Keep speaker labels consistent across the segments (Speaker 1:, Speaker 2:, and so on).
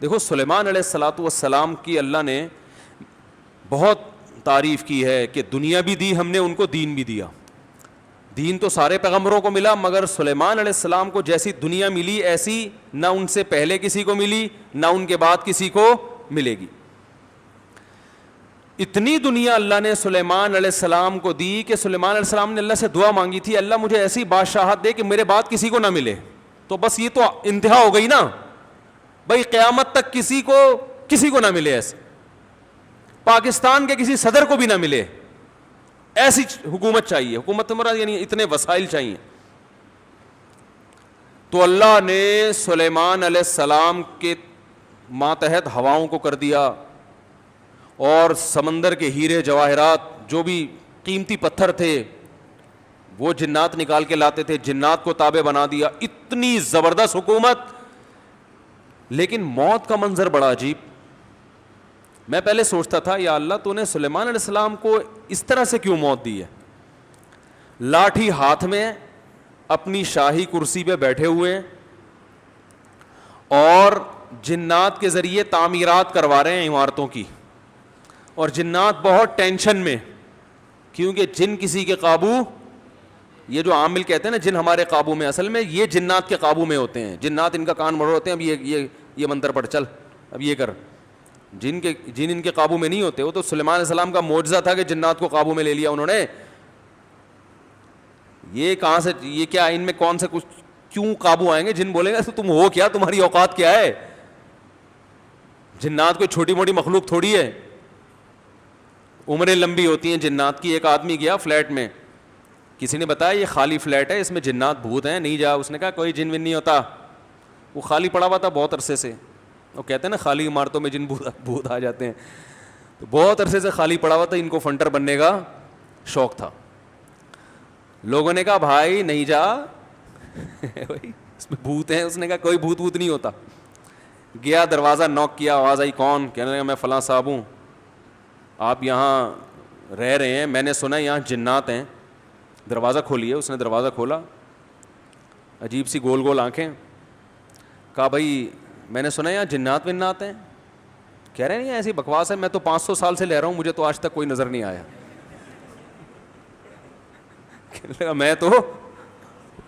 Speaker 1: دیکھو سلیمان علیہ الصلوۃ والسلام کی اللہ نے بہت تعریف کی ہے کہ دنیا بھی دی ہم نے ان کو، دین بھی دیا. دین تو سارے پیغمبروں کو ملا، مگر سلیمان علیہ السلام کو جیسی دنیا ملی ایسی نہ ان سے پہلے کسی کو ملی نہ ان کے بعد کسی کو ملے گی. اتنی دنیا اللہ نے سلیمان علیہ السلام کو دی کہ سلیمان علیہ السلام نے اللہ سے دعا مانگی تھی، اللہ مجھے ایسی بادشاہت دے کہ میرے بعد کسی کو نہ ملے. تو بس یہ تو انتہا ہو گئی نا بھائی، قیامت تک کسی کو نہ ملے، ایسے پاکستان کے کسی صدر کو بھی نہ ملے، ایسی حکومت چاہیے. حکومت مراد یعنی اتنے وسائل چاہیے. تو اللہ نے سلیمان علیہ السلام کے ماتحت ہواؤں کو کر دیا، اور سمندر کے ہیرے جواہرات جو بھی قیمتی پتھر تھے وہ جنات نکال کے لاتے تھے، جنات کو تابع بنا دیا. اتنی زبردست حکومت. لیکن موت کا منظر بڑا عجیب. میں پہلے سوچتا تھا یا اللہ تو نے سلیمان علیہ السلام کو اس طرح سے کیوں موت دی ہے؟ لاٹھی ہاتھ میں، اپنی شاہی کرسی پہ بیٹھے ہوئے، اور جنات کے ذریعے تعمیرات کروا رہے ہیں عمارتوں کی. اور جنات بہت ٹینشن میں، کیونکہ جن کسی کے قابو، یہ جو عامل کہتے ہیں نا جن ہمارے قابو میں، اصل میں یہ جنات کے قابو میں ہوتے ہیں. جنات ان کا کان مڑ ہوتے ہیں، اب یہ منتر پڑھ، چل اب یہ کر. جن ان کے قابو میں نہیں ہوتے. وہ تو سلیمان علیہ السلام کا معجزہ تھا کہ جنات کو قابو میں لے لیا انہوں نے. یہ کہاں سے، یہ کیا، ان میں کون سے کچھ کیوں قابو آئیں گے؟ جن بولیں گے تم ہو کیا، تمہاری اوقات کیا ہے؟ جنات کوئی چھوٹی موٹی مخلوق تھوڑی ہے. عمریں لمبی ہوتی ہیں جنات کی. ایک آدمی گیا فلیٹ میں، کسی نے بتایا یہ خالی فلیٹ ہے، اس میں جنات بھوت ہیں، نہیں جا. اس نے کہا کوئی جن ون نہیں ہوتا. وہ خالی پڑا ہوا تھا بہت عرصے سے. وہ کہتے ہیں نا خالی عمارتوں میں جن بھوت آ جاتے ہیں. تو بہت عرصے سے خالی پڑا ہوا تھا، ان کو فنٹر بننے کا شوق تھا. لوگوں نے کہا بھائی نہیں جا اس میں بھوت ہیں. اس نے کہا کوئی بھوت نہیں ہوتا. گیا دروازہ نوک کیا، آواز آئی کون؟ کہنے لگا میں فلاں صاحب ہوں، آپ یہاں رہ رہے ہیں، میں نے سنا یہاں جنات ہیں، دروازہ کھولیے. اس نے دروازہ کھولا، عجیب سی گول گول آنکھیں. کہا بھائی میں نے سنا یہاں جنات ونات ہیں. کہہ رہے نہیں ایسی بکواس ہے، میں تو 500 سال سے رہ رہا ہوں، مجھے تو آج تک کوئی نظر نہیں آیا. کہنے لگا میں تو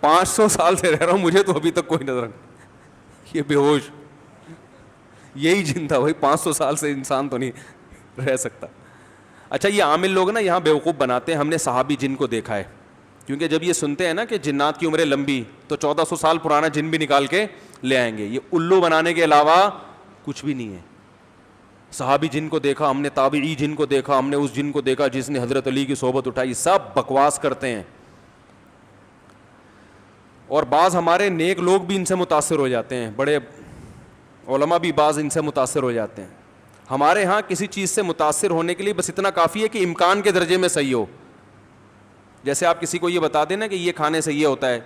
Speaker 1: 500 سال سے رہ رہا ہوں، مجھے تو ابھی تک کوئی نظر نہیں. یہ بے ہوش یہی جن تھا بھائی، 500 سال سے انسان تو نہیں رہ سکتا. اچھا یہ عامل لوگ نا یہاں بیوقوف بناتے ہیں. ہم نے صحابی جن کو دیکھا ہے، کیونکہ جب یہ سنتے ہیں نا کہ جنات کی عمریں لمبی، تو 1400 سال پرانا جن بھی نکال کے لے آئیں گے. یہ الو بنانے کے علاوہ کچھ بھی نہیں ہے. صحابی جن کو دیکھا ہم نے، تابعی جن کو دیکھا ہم نے، اس جن کو دیکھا جس نے حضرت علی کی صحبت اٹھائی. سب بکواس کرتے ہیں. اور بعض ہمارے نیک لوگ بھی ان سے متاثر ہو جاتے ہیں، بڑے علماء بھی بعض ان سے متاثر ہو جاتے ہیں. ہمارے ہاں کسی چیز سے متاثر ہونے کے لیے بس اتنا کافی ہے کہ امکان کے درجے میں صحیح ہو. جیسے آپ کسی کو یہ بتا دیں نا کہ یہ کھانے سے یہ ہوتا ہے،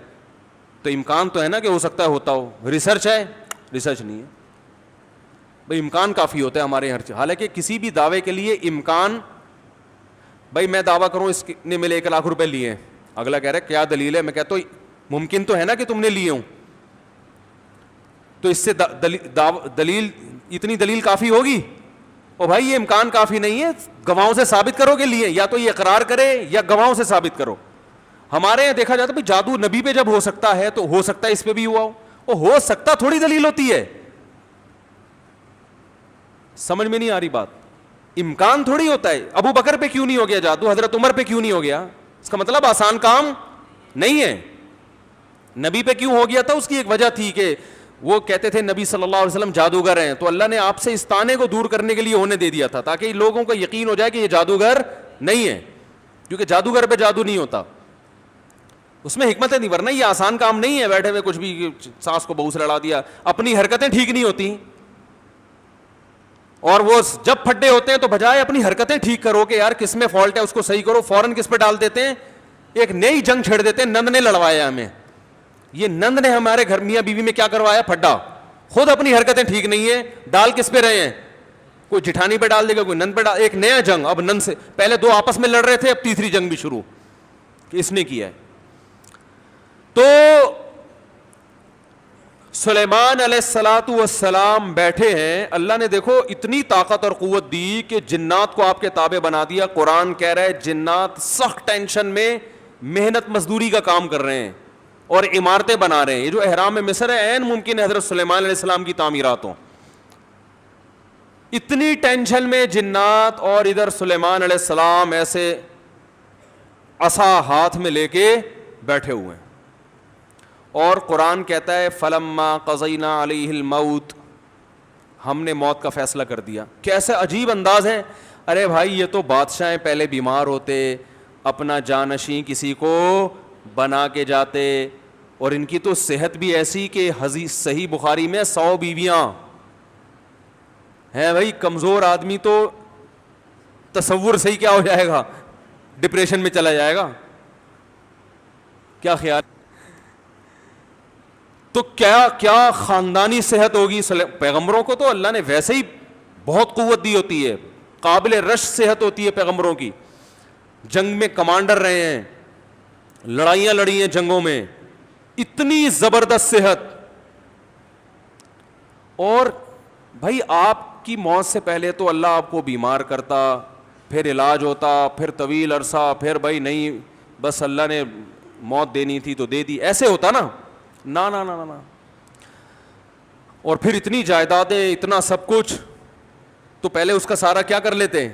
Speaker 1: تو امکان تو ہے نا کہ ہو سکتا ہے ہوتا ہو. ریسرچ ہے؟ ریسرچ نہیں ہے بھائی، امکان کافی ہوتا ہے ہمارے ہر چیز. حالانکہ کسی بھی دعوے کے لیے امکان، بھائی میں دعویٰ کروں اس نے میرے 1 لاکھ روپے لیے ہیں، اگلا کہہ رہا ہے کیا دلیل ہے؟ میں کہتا ہوں ممکن تو ہے نا کہ تم نے لیے ہوں، تو اس سے دلیل، اتنی دلیل کافی ہوگی؟ او بھائی یہ امکان کافی نہیں ہے، گواہوں سے ثابت کرو کہ لیے. یا تو یہ اقرار کرے یا گواہوں سے ثابت کرو. ہمارے یہاں دیکھا جاتا ہے بھائی جادو نبی پہ جب ہو سکتا ہے تو ہو سکتا ہے اس پہ بھی ہوا ہو. وہ ہو سکتا تھوڑی دلیل ہوتی ہے. سمجھ میں نہیں آ رہی بات. امکان تھوڑی ہوتا ہے. ابو بکر پہ کیوں نہیں ہو گیا جادو، حضرت عمر پہ کیوں نہیں ہو گیا؟ اس کا مطلب آسان کام نہیں ہے. نبی پہ کیوں ہو گیا تھا؟ اس کی ایک وجہ تھی کہ وہ کہتے تھے نبی صلی اللہ علیہ وسلم جادوگر ہیں، تو اللہ نے آپ سے اس طعنے کو دور کرنے کے لیے ہونے دے دیا تھا تاکہ لوگوں کو یقین ہو جائے کہ یہ جادوگر نہیں ہے، کیونکہ جادوگر پہ جادو نہیں ہوتا. اس میں حکمتیں نہیں، ورنہ یہ آسان کام نہیں ہے بیٹھے ہوئے کچھ بھی سانس کو بہو سے لڑا دیا. اپنی حرکتیں ٹھیک نہیں ہوتی، اور وہ جب پھڈے ہوتے ہیں تو بجائے اپنی حرکتیں ٹھیک کرو کہ یار کس میں فالٹ ہے اس کو صحیح کرو، فوراً کس پہ ڈال دیتے ہیں؟ ایک نئی جنگ چھیڑ دیتے ہیں. نند نے لڑوایا ہمیں، یہ نند نے ہمارے گھر میاں بیوی میں کیا کروایا؟ پھڈا. خود اپنی حرکتیں ٹھیک نہیں ہے، ڈال کس پہ رہے ہیں؟ کوئی جٹھانی پہ ڈال دے گا، کوئی نند پہ ڈال. ایک نیا جنگ. اب نند سے پہلے 2 آپس میں لڑ رہے تھے، اب تیسری جنگ بھی شروع کہ اس نے کیا ہے. تو سلیمان علیہ الصلاۃ والسلام بیٹھے ہیں, اللہ نے دیکھو اتنی طاقت اور قوت دی کہ جنات کو آپ کے تابع بنا دیا. قرآن کہہ رہا ہے جنات سخت ٹینشن میں محنت مزدوری کا کام کر رہے ہیں اور عمارتیں بنا رہے ہیں. یہ جو احرام مصر ہے عین ممکن ہے حضرت سلیمان علیہ السلام کی تعمیرات ہوں. اتنی ٹینشن میں جنات, اور ادھر سلیمان علیہ السلام ایسے عصا ہاتھ میں لے کے بیٹھے ہوئے ہیں. اور قرآن کہتا ہے فلما قضینا علیہ الموت, ہم نے موت کا فیصلہ کر دیا. کیسے عجیب انداز ہے. ارے بھائی یہ تو بادشاہیں پہلے بیمار ہوتے, اپنا جانشین کسی کو بنا کے جاتے, اور ان کی تو صحت بھی ایسی کہ حدیث صحیح بخاری میں 100 بیویاں ہیں. بھائی کمزور آدمی تو تصور صحیح کیا ہو جائے گا, ڈپریشن میں چلا جائے گا. کیا خیال, تو کیا خاندانی صحت ہوگی. پیغمبروں کو تو اللہ نے ویسے ہی بہت قوت دی ہوتی ہے, قابل رش صحت ہوتی ہے پیغمبروں کی. جنگ میں کمانڈر رہے ہیں, لڑائیاں لڑی ہیں جنگوں میں, اتنی زبردست صحت. اور بھائی آپ کی موت سے پہلے تو اللہ آپ کو بیمار کرتا, پھر علاج ہوتا, پھر طویل عرصہ, پھر بھائی نہیں بس اللہ نے موت دینی تھی تو دے دی, ایسے ہوتا نا. نا نا نا نا. اور پھر اتنی جائیدادیں, اتنا سب کچھ, تو پہلے اس کا سارا کیا کر لیتے,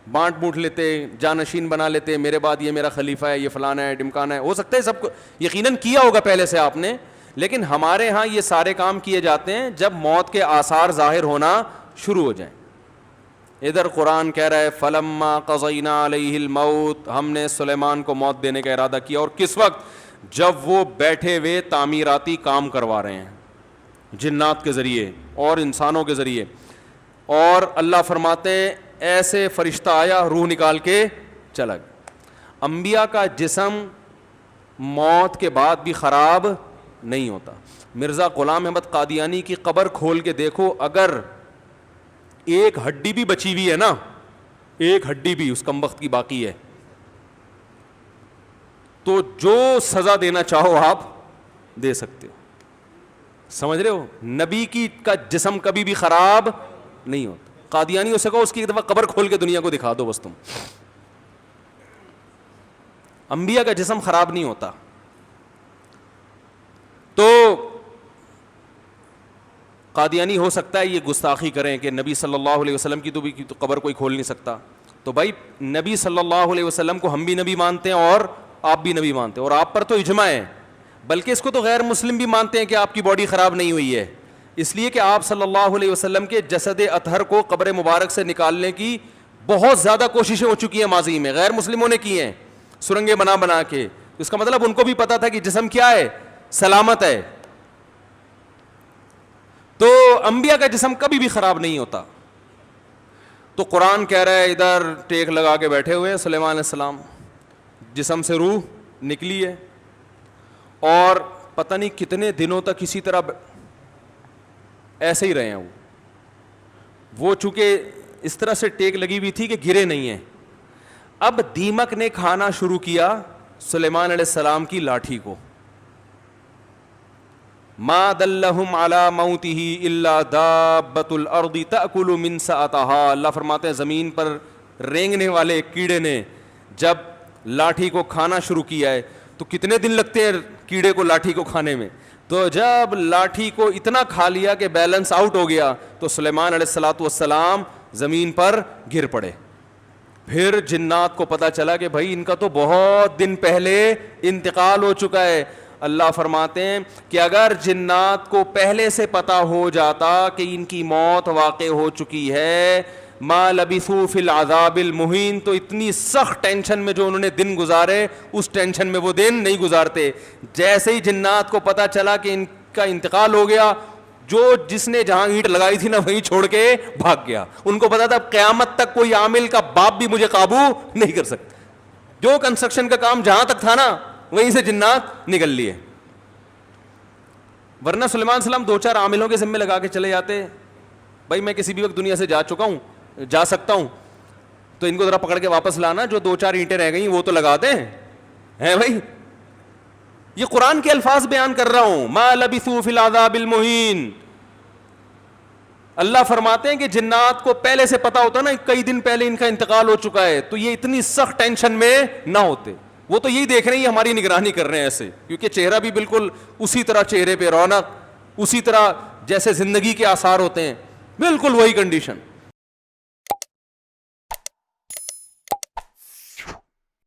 Speaker 1: بانٹ بوٹ لیتے, جانشین بنا لیتے, میرے بعد یہ میرا خلیفہ ہے, یہ فلانا ہے, ڈمکانا ہے. ہو سکتا ہے سب کو یقیناً کیا ہوگا پہلے سے آپ نے, لیکن ہمارے ہاں یہ سارے کام کیے جاتے ہیں جب موت کے آثار ظاہر ہونا شروع ہو جائیں. ادھر قرآن کہہ رہا ہے فلما قضینا علیہ الموت, ہم نے سلیمان کو موت دینے کا ارادہ کیا. اور کس وقت, جب وہ بیٹھے ہوئے تعمیراتی کام کروا رہے ہیں جنات کے ذریعے اور انسانوں کے ذریعے. اور اللہ فرماتے ہیں ایسے فرشتہ آیا, روح نکال کے چلا گیا. انبیاء کا جسم موت کے بعد بھی خراب نہیں ہوتا. مرزا غلام احمد قادیانی کی قبر کھول کے دیکھو, اگر ایک ہڈی بھی بچی ہوئی ہے نا, ایک ہڈی بھی اس کمبخت کی باقی ہے, تو جو سزا دینا چاہو آپ دے سکتے ہو. سمجھ رہے ہو, نبی کی کا جسم کبھی بھی خراب نہیں ہوتا. قادیانی اسے کہو اس کی ایک دفعہ قبر کھول کے دنیا کو دکھا دو بس تم. انبیاء کا جسم خراب نہیں ہوتا. تو قادیانی ہو سکتا ہے یہ گستاخی کریں کہ نبی صلی اللہ علیہ وسلم کی تو قبر کوئی کھول نہیں سکتا. تو بھائی نبی صلی اللہ علیہ وسلم کو ہم بھی نبی مانتے ہیں اور آپ بھی نبی مانتے ہیں, اور آپ پر تو اجماع ہے, بلکہ اس کو تو غیر مسلم بھی مانتے ہیں کہ آپ کی باڈی خراب نہیں ہوئی ہے, اس لیے کہ آپ صلی اللہ علیہ وسلم کے جسد اطہر کو قبر مبارک سے نکالنے کی بہت زیادہ کوششیں ہو چکی ہیں ماضی میں, غیر مسلموں نے کی ہیں سرنگیں بنا بنا کے. اس کا مطلب ان کو بھی پتا تھا کہ جسم کیا ہے, سلامت ہے. تو انبیاء کا جسم کبھی بھی خراب نہیں ہوتا. تو قرآن کہہ رہا ہے ادھر ٹیک لگا کے بیٹھے ہوئے سلیمان علیہ السلام, جسم سے روح نکلی ہے, اور پتہ نہیں کتنے دنوں تک اسی طرح ایسے ہی رہے ہیں. وہ چونکہ اس طرح سے ٹیک لگی ہوئی تھی کہ گرے نہیں ہیں. اب دیمک نے کھانا شروع کیا سلیمان علیہ السلام کی لاٹھی کو. ما دلہم علی موتہ الا دابۃ الارض تأکل من سأتہا. اللہ فرماتے ہیں زمین پر رینگنے والے کیڑے نے جب لاٹھی کو کھانا شروع کیا ہے, تو کتنے دن لگتے ہیں کیڑے کو لاٹھی کو کھانے میں. تو جب لاٹھی کو اتنا کھا لیا کہ بیلنس آؤٹ ہو گیا, تو سلیمان علیہ الصلاۃ والسلام زمین پر گر پڑے. پھر جنات کو پتا چلا کہ بھائی ان کا تو بہت دن پہلے انتقال ہو چکا ہے. اللہ فرماتے ہیں کہ اگر جنات کو پہلے سے پتا ہو جاتا کہ ان کی موت واقع ہو چکی ہے, ما لبثوا فی العذاب المہین, تو اتنی سخت ٹینشن میں جو انہوں نے دن گزارے اس ٹینشن میں وہ دن نہیں گزارتے. جیسے ہی جنات کو پتا چلا کہ ان کا انتقال ہو گیا, جس نے جہاں اینٹ لگائی تھی نا وہیں چھوڑ کے بھاگ گیا. ان کو پتا تھا قیامت تک کوئی عامل کا باپ بھی مجھے قابو نہیں کر سکتا. جو کنسٹرکشن کا کام جہاں تک تھا نا وہیں سے جنات نکل لیے. ورنہ سلیمان علیہ السلام 2-4 عاملوں کے ذمے لگا کے چلے جاتے, بھائی میں کسی بھی وقت دنیا سے جا چکا ہوں, جا سکتا ہوں, تو ان کو ذرا پکڑ کے واپس لانا, جو 2-4 اینٹیں رہ گئی وہ تو لگا دیں ہیں بھائی. یہ قرآن کے الفاظ بیان کر رہا ہوں. ما لبثوا فی العذاب المہین. اللہ فرماتے ہیں کہ جنات کو پہلے سے پتا ہوتا نا کئی دن پہلے ان کا انتقال ہو چکا ہے, تو یہ اتنی سخت ٹینشن میں نہ ہوتے. وہ تو یہی دیکھ رہے ہیں یہ ہماری نگرانی کر رہے ہیں ایسے, کیونکہ چہرہ بھی بالکل اسی طرح, چہرے پہ رونق اسی طرح جیسے زندگی کے آثار ہوتے ہیں, بالکل وہی کنڈیشن.